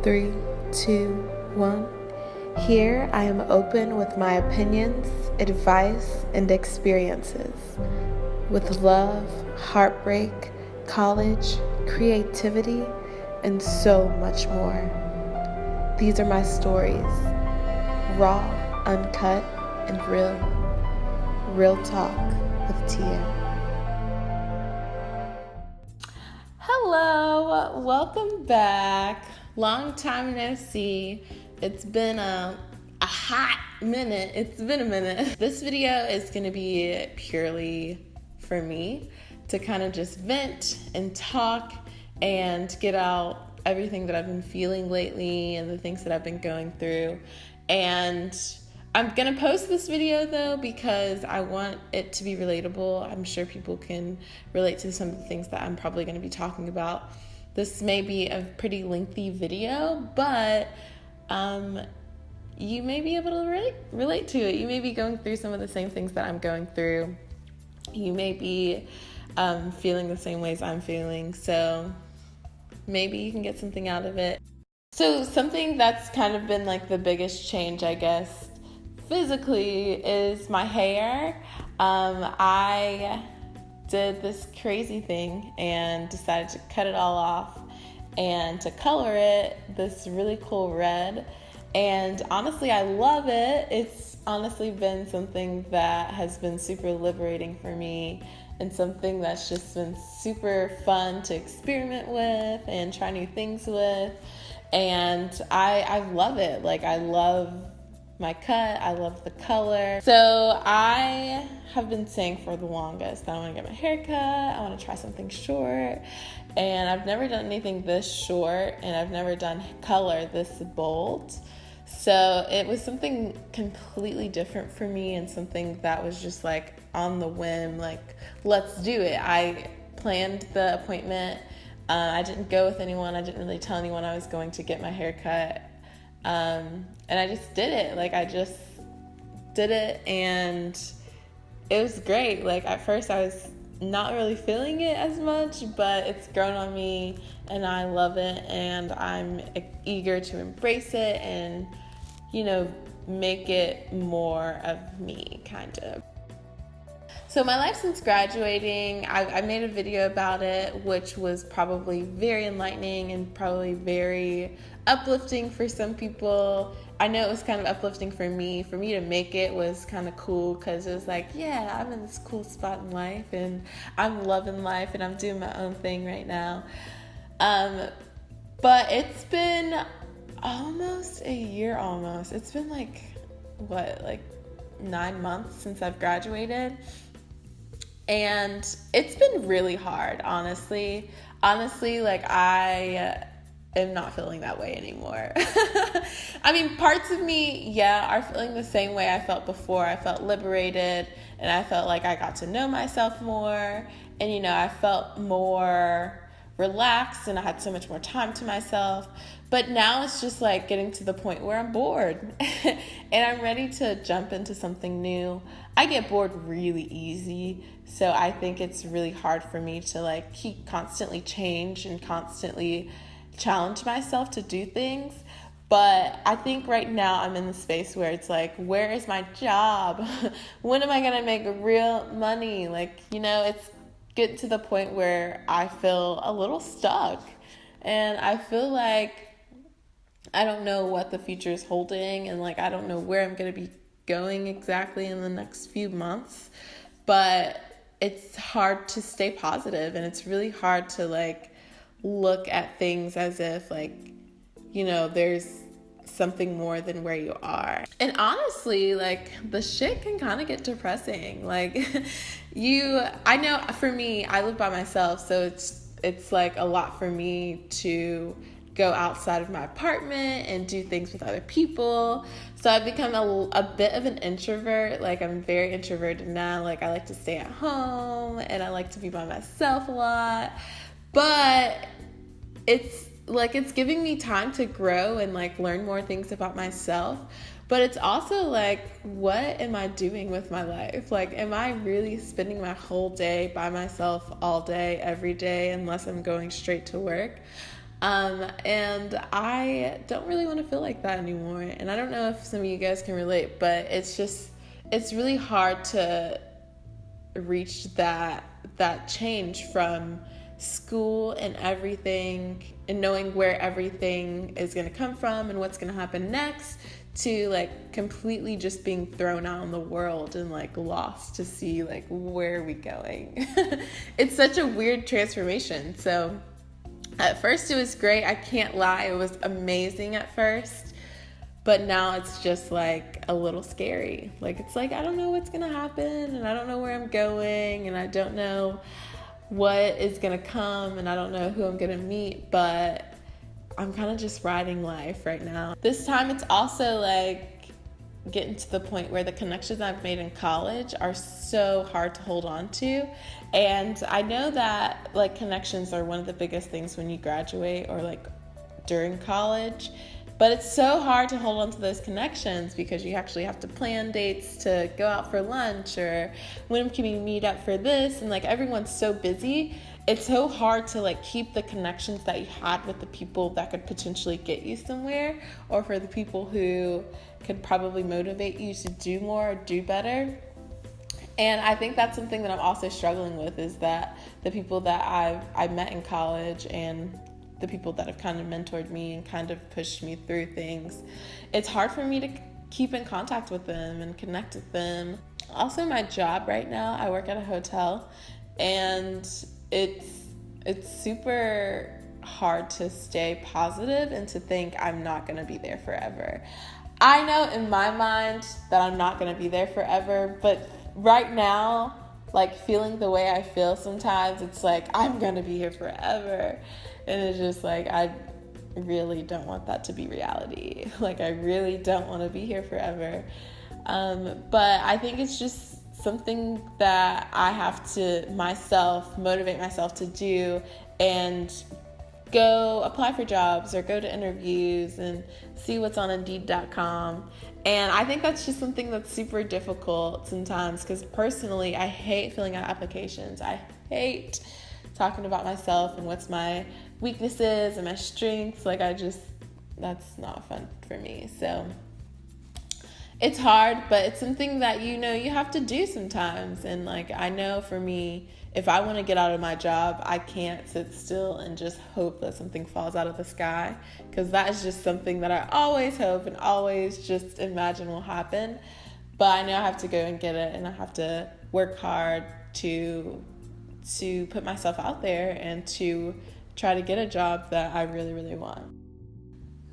3, 2, 1. Here I am open with my opinions, advice, and experiences. With love, heartbreak, college, creativity, and so much more. These are my stories. Raw, uncut, and real. Real talk with Tia. Hello, welcome back. Long time no see. It's been a hot minute. It's been a minute. This video is going to be purely for me to kind of just vent and talk and get out everything that I've been feeling lately and the things that I've been going through. And I'm going to post this video though because I want it to be relatable. I'm sure people can relate to some of the things that I'm probably going to be talking about. This may be a pretty lengthy video, but you may be able to relate to it. You may be going through some of the same things that I'm going through. You may be feeling the same ways I'm feeling, so maybe you can get something out of it. So something that's kind of been like the biggest change, I guess, physically is my hair. I did this crazy thing and decided to cut it all off and to color it this really cool red. And honestly, I love it. It's honestly been something that has been super liberating for me and something that's just been super fun to experiment with and try new things with. And I love it. Like, I love my cut. I love the color. So I have been saying for the longest that I want to get my hair cut. I want to try something short. And I've never done anything this short, and I've never done color this bold. So it was something completely different for me and something that was just like on the whim, like, let's do it. I planned the appointment. I didn't go with anyone. I didn't really tell anyone I was going to get my hair cut. And I just did it. Like, I just did it, and it was great. Like, at first I was not really feeling it as much, but it's grown on me and I love it, and I'm eager to embrace it and, you know, make it more of me, kind of. So my life since graduating, I made a video about it, which was probably very enlightening and probably very uplifting for some people. I know it was kind of uplifting for me. For me to make it was kind of cool because it was like, yeah, I'm in this cool spot in life and I'm loving life and I'm doing my own thing right now. But it's been almost a year almost. It's been like 9 months since I've graduated. And it's been really hard, honestly. Like, I am not feeling that way anymore. I mean, parts of me, yeah, are feeling the same way I felt before. I felt liberated, and I felt like I got to know myself more. And, you know, I felt more relaxed, and I had so much more time to myself. But now it's just like getting to the point where I'm bored and I'm ready to jump into something new. I get bored really easy, so I think it's really hard for me to like keep constantly change and constantly challenge myself to do things. But I think right now I'm in the space where it's like, where is my job? When am I gonna make real money? Like, you know, it's getting to the point where I feel a little stuck, and I feel like I don't know what the future is holding, and like I don't know where I'm going to be going exactly in the next few months. But it's hard to stay positive, and it's really hard to like look at things as if like, you know, there's something more than where you are. And honestly, like, the shit can kind of get depressing. Like, I know for me, I live by myself, so it's like a lot for me to go outside of my apartment and do things with other people. So I've become a bit of an introvert. Like, I'm very introverted now. Like, I like to stay at home and I like to be by myself a lot. But it's giving me time to grow and like learn more things about myself. But it's also like, what am I doing with my life? Like, am I really spending my whole day by myself all day, every day, unless I'm going straight to work? And I don't really want to feel like that anymore. And I don't know if some of you guys can relate, but it's really hard to reach that change from school and everything and knowing where everything is going to come from and what's going to happen next, to like completely just being thrown out in the world and like lost to see like where are we going. It's such a weird transformation. So at first it was great, I can't lie, it was amazing at first, but now it's just like a little scary. Like it's like I don't know what's gonna happen, and I don't know where I'm going, and I don't know what is gonna come, and I don't know who I'm gonna meet, but I'm kind of just riding life right now. This time it's also like getting to the point where the connections I've made in college are so hard to hold on to. And I know that like connections are one of the biggest things when you graduate or like during college, but it's so hard to hold on to those connections because you actually have to plan dates to go out for lunch, or when can we meet up for this, and like everyone's so busy. It's so hard to like keep the connections that you had with the people that could potentially get you somewhere, or for the people who could probably motivate you to do more or do better. And I think that's something that I'm also struggling with, is that the people that I've met in college and the people that have kind of mentored me and kind of pushed me through things, it's hard for me to keep in contact with them and connect with them. Also, my job right now, I work at a hotel, and it's super hard to stay positive and to think I'm not going to be there forever. I know in my mind that I'm not going to be there forever, but right now, like feeling the way I feel sometimes, it's like I'm going to be here forever. And it's just like, I really don't want that to be reality. Like, I really don't want to be here forever. But I think it's just something that I have to motivate myself to do, and go apply for jobs or go to interviews and see what's on Indeed.com. And I think that's just something that's super difficult sometimes, because personally, I hate filling out applications. I hate talking about myself and what's my weaknesses and my strengths. Like, that's not fun for me. So it's hard, but it's something that, you have to do sometimes. And like, I know for me, if I want to get out of my job, I can't sit still and just hope that something falls out of the sky, because that is just something that I always hope and always just imagine will happen. But I know I have to go and get it, and I have to work hard to put myself out there and to try to get a job that I really, really want.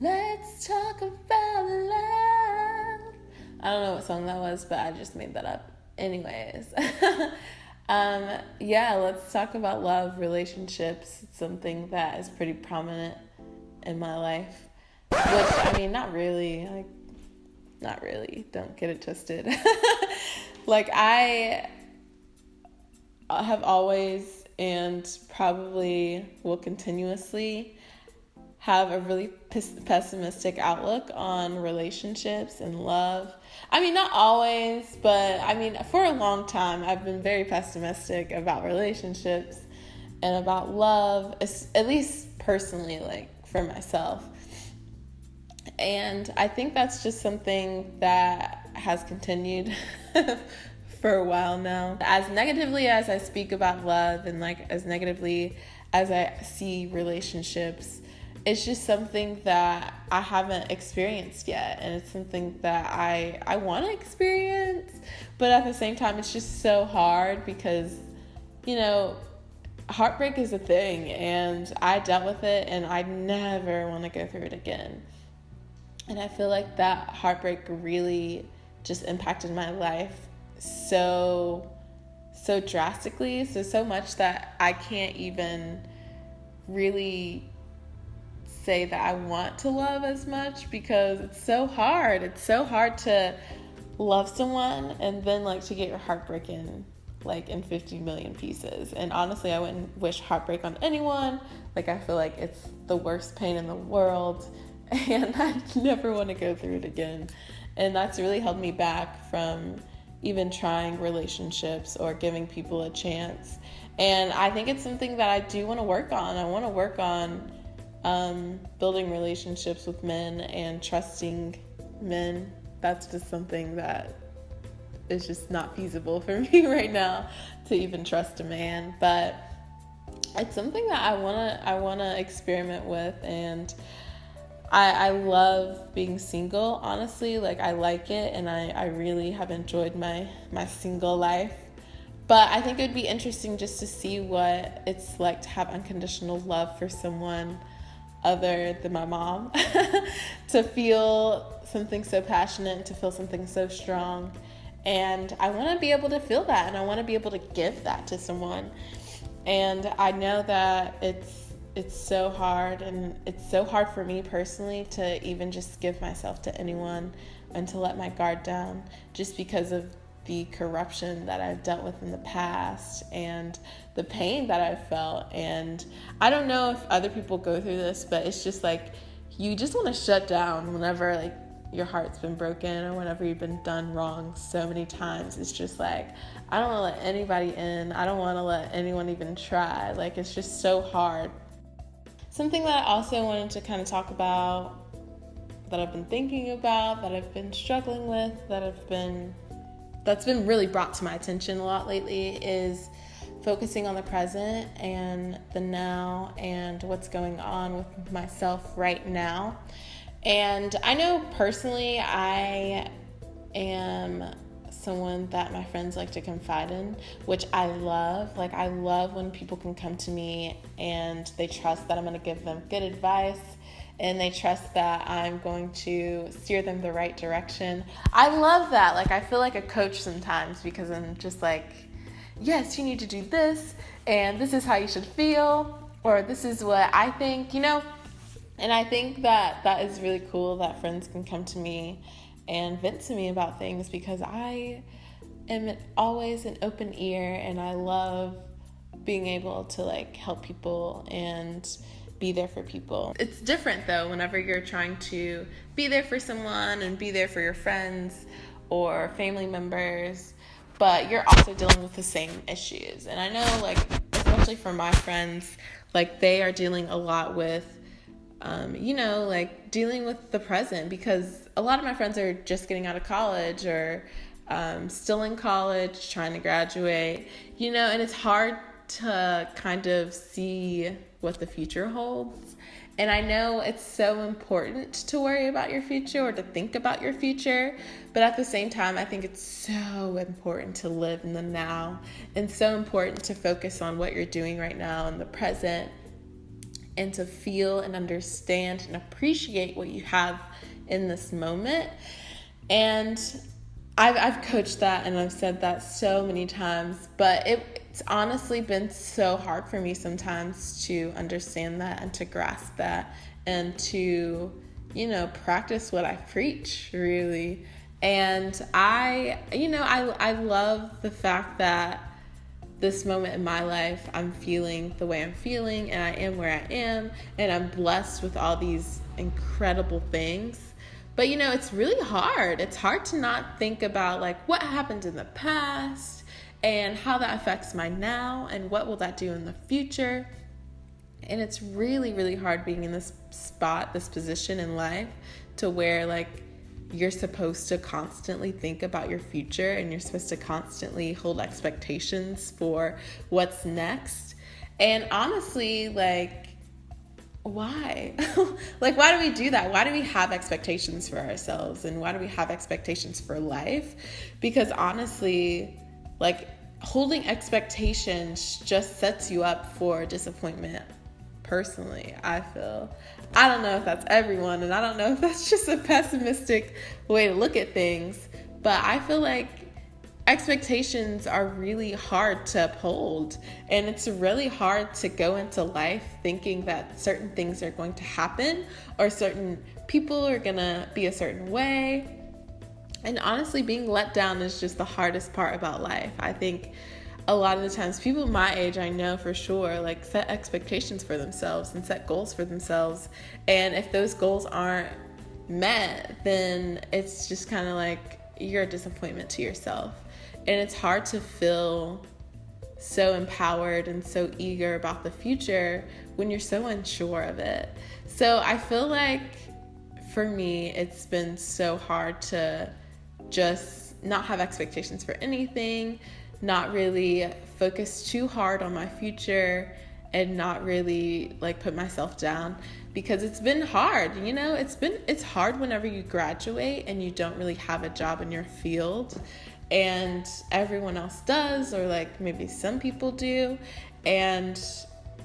Let's talk about love. I don't know what song that was, but I just made that up. Anyways. Let's talk about love, relationships. It's something that is pretty prominent in my life. Which, I mean, not really. Don't get it twisted. Like, I have always, and probably will continuously, have a really pessimistic outlook on relationships and love. I mean, not always, but I mean, for a long time, I've been very pessimistic about relationships and about love, at least personally, like for myself. And I think that's just something that has continued for a while now. As negatively as I speak about love, and like as negatively as I see relationships, it's just something that I haven't experienced yet, and it's something that I want to experience, but at the same time, it's just so hard because, heartbreak is a thing, and I dealt with it, and I never want to go through it again. And I feel like that heartbreak really just impacted my life so drastically, so much that I can't even really say that I want to love as much, because it's so hard. It's so hard to love someone and then like to get your heart broken like in 50 million pieces. And honestly, I wouldn't wish heartbreak on anyone. Like, I feel like it's the worst pain in the world, and I never want to go through it again. And that's really held me back from even trying relationships or giving people a chance. And I think it's something that I do want to work on. I want to work on building relationships with men and trusting men. That's just something that is just not feasible for me right now, to even trust a man. But it's something that I wanna experiment with, and I love being single, honestly. Like, I like it, and I really have enjoyed my single life. But I think it would be interesting just to see what it's like to have unconditional love for someone other than my mom. To feel something so passionate, to feel something so strong. And I want to be able to feel that, and I want to be able to give that to someone. And I know that it's so hard, and it's so hard for me personally to even just give myself to anyone and to let my guard down, just because of the corruption that I've dealt with in the past and the pain that I've felt. And I don't know if other people go through this, but it's just like you just want to shut down whenever like your heart's been broken or whenever you've been done wrong so many times. It's just like, I don't want to let anybody in. I don't want to let anyone even try. Like, it's just so hard. Something that I also wanted to kind of talk about, that I've been thinking about, that I've been struggling with, that's been really brought to my attention a lot lately, is focusing on the present and the now and what's going on with myself right now. And I know personally I am someone that my friends like to confide in, which I love. Like, I love when people can come to me and they trust that I'm going to give them good advice, and they trust that I'm going to steer them the right direction. I love that. Like, I feel like a coach sometimes, because I'm just like, yes, you need to do this, and this is how you should feel, or this is what I think, And I think that is really cool that friends can come to me and vent to me about things, because I am always an open ear, and I love being able to like help people and be there for people. It's different though whenever you're trying to be there for someone and be there for your friends or family members, but you're also dealing with the same issues. And I know, like, especially for my friends, like, they are dealing a lot with like dealing with the present, because a lot of my friends are just getting out of college or still in college, trying to graduate, and it's hard to kind of see what the future holds. And I know it's so important to worry about your future or to think about your future, but at the same time, I think it's so important to live in the now, and so important to focus on what you're doing right now in the present, and to feel and understand and appreciate what you have in this moment. And I've coached that, and I've said that so many times, but it's honestly been so hard for me sometimes to understand that and to grasp that and to, practice what I preach, really. And I love the fact that this moment in my life, I'm feeling the way I'm feeling, and I am where I am, and I'm blessed with all these incredible things. But, it's really hard. It's hard to not think about, like, what happened in the past and how that affects my now, and what will that do in the future. And it's really, really hard being in this spot, this position in life, to where, like, you're supposed to constantly think about your future, and you're supposed to constantly hold expectations for what's next. And honestly, like, why? Like, why do we do that? Why do we have expectations for ourselves? And why do we have expectations for life? Because honestly, like, holding expectations just sets you up for disappointment. Personally, I feel. I don't know if that's everyone, and I don't know if that's just a pessimistic way to look at things, but I feel like expectations are really hard to uphold, and it's really hard to go into life thinking that certain things are going to happen, or certain people are gonna be a certain way. And honestly, being let down is just the hardest part about life. I think a lot of the times people my age, I know for sure, like, set expectations for themselves and set goals for themselves. And if those goals aren't met, then it's just kind of like you're a disappointment to yourself. And it's hard to feel so empowered and so eager about the future when you're so unsure of it. So I feel like for me, it's been so hard to just not have expectations for anything, not really focus too hard on my future, and not really like put myself down, because it's been hard. It's hard whenever you graduate and you don't really have a job in your field and everyone else does, or like maybe some people do, and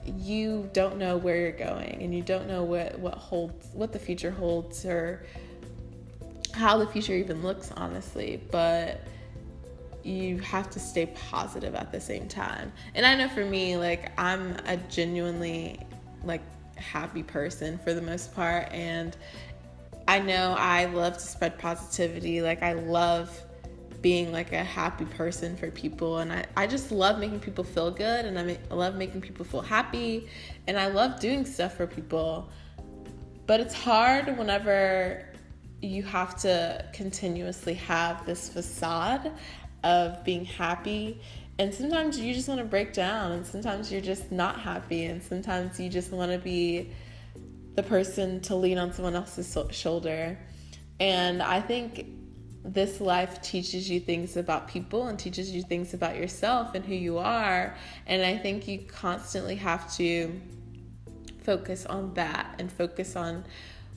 you don't know where you're going, and you don't know what the future holds, or how the future even looks, honestly. But you have to stay positive at the same time. And I know for me, like, I'm a genuinely like happy person for the most part, and I know I love to spread positivity. Like, I love being like a happy person for people, and I just love making people feel good, and I love making people feel happy, and I love doing stuff for people. But it's hard whenever you have to continuously have this facade of being happy, and sometimes you just want to break down, and sometimes you're just not happy, and sometimes you just want to be the person to lean on someone else's shoulder. And I think this life teaches you things about people and teaches you things about yourself and who you are, and I think you constantly have to focus on that and focus on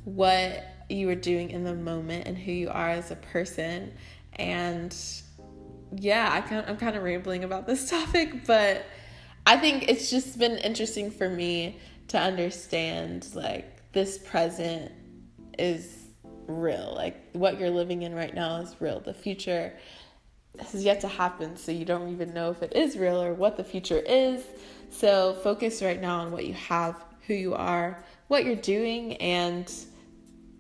what you are doing in the moment and who you are as a person. And yeah, I'm kind of rambling about this topic, but I think it's just been interesting for me to understand, like, this present is real. Like, what you're living in right now is real. The future has yet to happen, so you don't even know if it is real or what the future is. So focus right now on what you have, who you are, what you're doing, and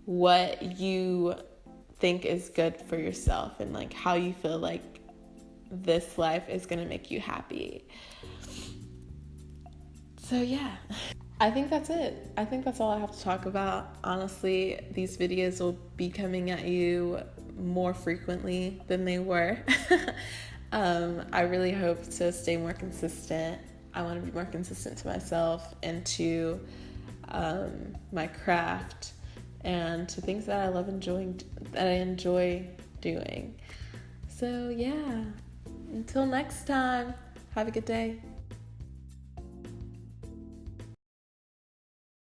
what you think is good for yourself, and like how you feel like this life is going to make you happy. So yeah, I think that's it. I think that's all I have to talk about. Honestly, these videos will be coming at you more frequently than they were. I really hope to stay more consistent. I want to be more consistent to myself and to my craft, and to things that I enjoy doing. So yeah, until next time, have a good day.